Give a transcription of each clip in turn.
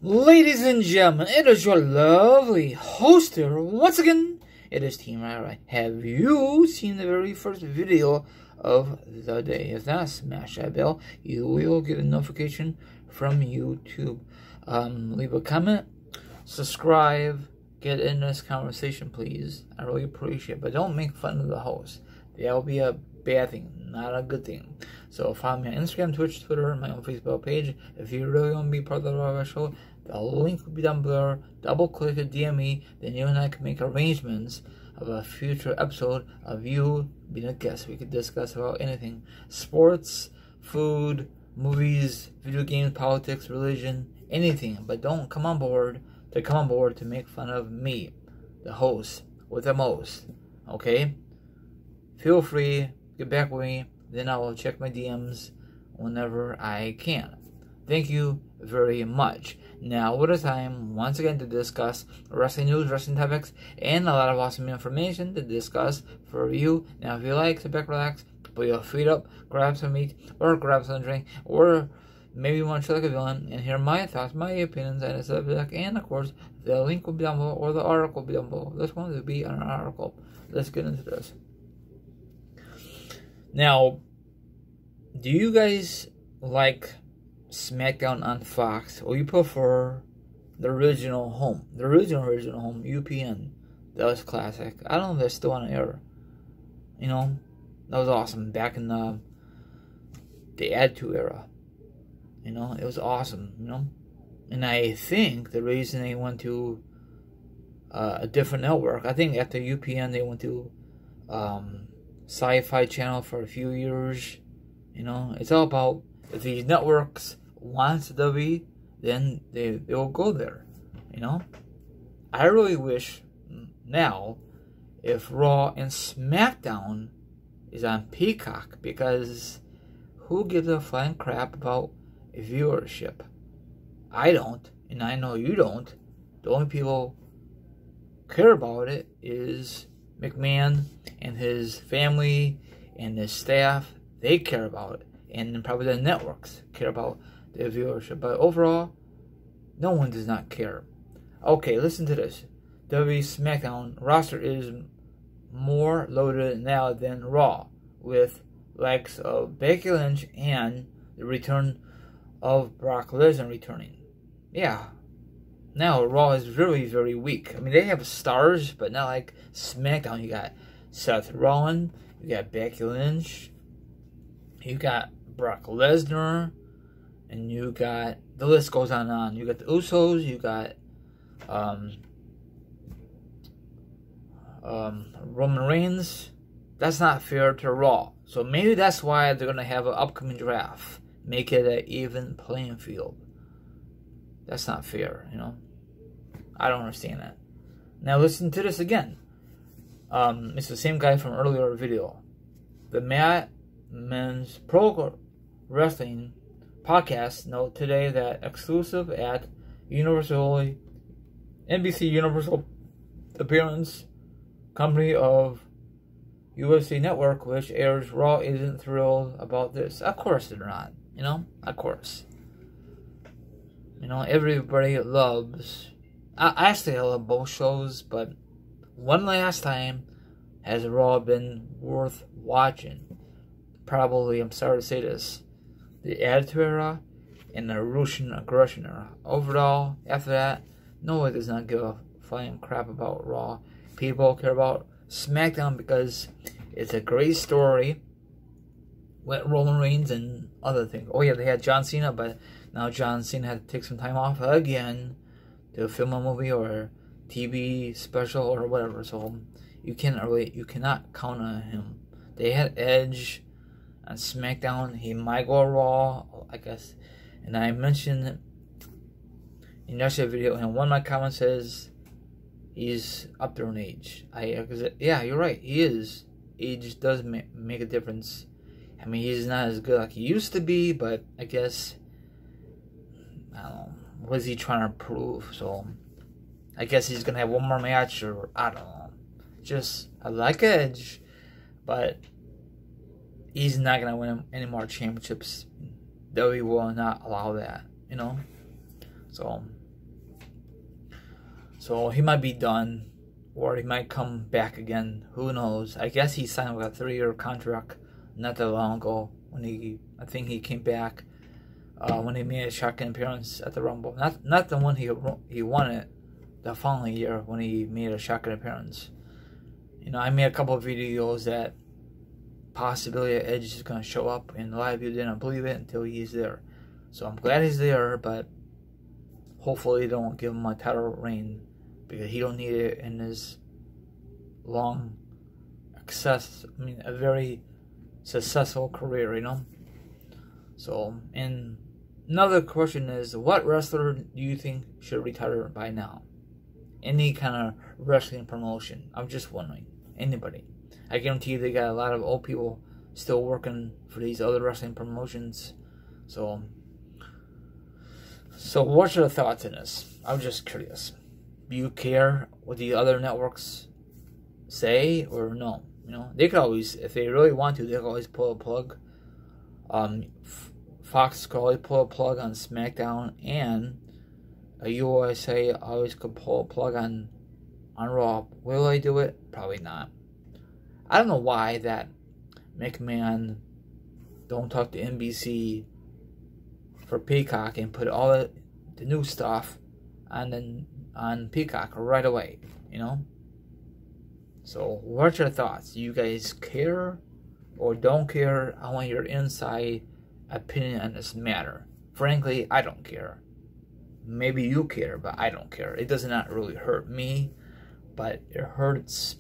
Ladies and gentlemen, it is your lovely host here once again. It is Team Ira. Have you seen the very first video of the day? If not, smash that bell. You will get a notification from YouTube. Leave a comment, subscribe, get in this conversation, please. I really appreciate it. But don't make fun of the host. That will be a bad thing, not a good thing. So follow me on Instagram, Twitch, Twitter, and my own Facebook page. If you really want to be part of the show, the link will be down below. Double click it, DM me, then you and I can make arrangements of a future episode of you being a guest. We could discuss about anything: sports, food, movies, video games, politics, religion, anything. But don't come on board to make fun of me, the host with the most. Okay? Feel free, get back with me, then I will check my DMs whenever I can. Thank you very much. Now, what a time once again to discuss wrestling news, wrestling topics, and a lot of awesome information to discuss for you. Now, if you like, sit back, relax, put your feet up, grab some meat, or grab some drink, or maybe you want to chill like a villain and hear my thoughts, my opinions on the subject, and of course, the link will be down below, or the article will be down below. This one will be an article. Let's get into this. Now, do you guys like SmackDown on Fox, or you prefer the original home? The original home, UPN. That was classic. I don't know if that's still on air. You know, that was awesome back in the Attitude era. You know, it was awesome, you know. And I think the reason they went to a different network, I think after UPN they went to Sci-Fi Channel for a few years. You know, it's all about, if these networks want the WWE, then they will go there. You know, I really wish now if Raw and SmackDown is on Peacock, because who gives a flying crap about viewership? I don't, and I know you don't. The only people care about it is McMahon and his family and his staff. They care about it, and then probably the networks care about the viewership. But overall, no one does not care. Okay, listen to this. WWE SmackDown roster is more loaded now than Raw, with likes of Becky Lynch and the return of Brock Lesnar returning. Yeah. Now, Raw is very, very weak. I mean, they have stars, but not like SmackDown. You got Seth Rollins, you got Becky Lynch, you got Brock Lesnar, and you got, the list goes on and on. You got the Usos, you got Roman Reigns. That's not fair to Raw. So maybe that's why they're going to have an upcoming draft. Make it an even playing field. That's not fair, you know. I don't understand that. Now listen to this again. It's the same guy from earlier video. The Mad Men's Pro Wrestling podcast note today that exclusive at NBC Universal appearance company of USA Network, which airs Raw, isn't thrilled about this. Of course they're not. You know, of course. You know, everybody loves. I love both shows, but one last time has Raw been worth watching? Probably, I'm sorry to say this, the Attitude Era and the Russian Aggression Era. Overall, after that, no one does not give a flying crap about Raw. People care about SmackDown because it's a great story with Roman Reigns and other things. Oh yeah, they had John Cena, but now John Cena had to take some time off again to film a movie or TV special or whatever. So you cannot count on him. They had Edge on SmackDown. He might go Raw, I guess. And I mentioned in yesterday's video, and one of my comments says he's up there in age. Yeah, you're right. He is. Age does make a difference. I mean, he's not as good like he used to be, but I guess, I don't know, what is he trying to prove? So, I guess he's going to have one more match, or I don't know. Just, I like Edge, but he's not going to win any more championships. WWE will not allow that, you know? So, So he might be done, or he might come back again. Who knows? I guess he signed with a 3-year contract not that long ago when I think he came back when he made a shotgun appearance at the Rumble. Not the one he won it, the following year when he made a shotgun appearance. You know, I made a couple of videos that possibility that Edge is going to show up, and a lot of you didn't believe it until he's there. So I'm glad he's there, but hopefully they don't give him a title reign, because he don't need it in his long a very successful career, you know. So, and another question is, what wrestler do you think should retire by now? Any kind of wrestling promotion. I'm just wondering. Anybody. I guarantee you they got a lot of old people still working for these other wrestling promotions. So what's your thoughts on this? I'm just curious. Do you care what the other networks say or no? You know, they could always, if they really want to, they could always pull a plug. Fox could always pull a plug on SmackDown, and USA always could pull a plug on Raw. Will they do it? Probably not. I don't know why that McMahon don't talk to NBC for Peacock and put all the new stuff on Peacock right away, you know? So, what's your thoughts? Do you guys care or don't care? I want your inside opinion on this matter. Frankly, I don't care. Maybe you care, but I don't care. It does not really hurt me, but it hurts,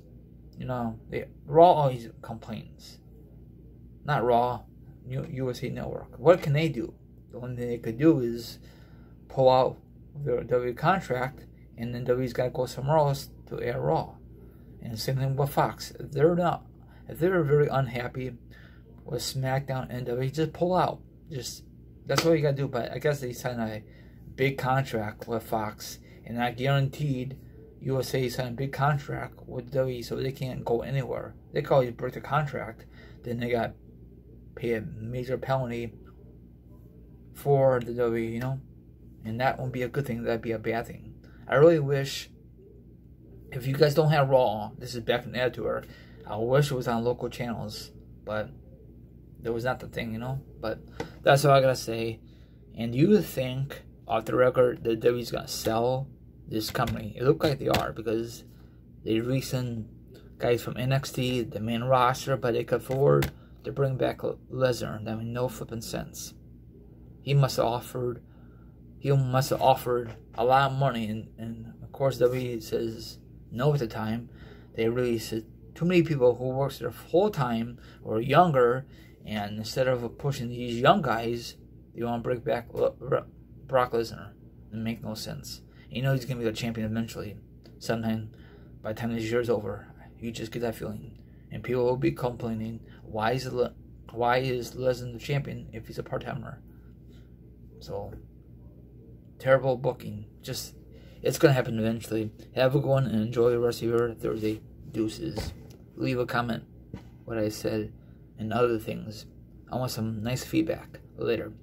you know. Raw always complains. Not Raw, USA Network. What can they do? The only thing they could do is pull out their WWE contract, and then WWE's got to go somewhere else to air Raw. And same thing with Fox. If they're very unhappy with SmackDown and WWE, just pull out. That's what you gotta do. But I guess they signed a big contract with Fox, and I guaranteed USA signed a big contract with WWE, so they can't go anywhere. They can always break the contract, then they got pay a major penalty for the WWE, you know, and that won't be a good thing. That'd be a bad thing. I really wish, if you guys don't have Raw, this is back in the tour, I wish it was on local channels, but that was not the thing, you know. But that's all I gotta say. And do you think, off the record, that WWE's gonna sell this company? It looks like they are, because they recent guys from NXT, the main roster, but they could afford to bring back Lesnar. That made no flipping sense. He must have offered a lot of money, and of course WWE says no at the time. They really said too many people who works there full time or younger, and instead of pushing these young guys, they want to bring back Brock Lesnar. It makes no sense. And you know he's gonna be the champion eventually, sometime by the time this year's over. You just get that feeling, and people will be complaining, why is Lesnar the champion if he's a part-timer? So, terrible booking. Just, it's going to happen eventually. Have a good one and enjoy the rest of your Thursday. Deuces. Leave a comment what I said and other things. I want some nice feedback. Later.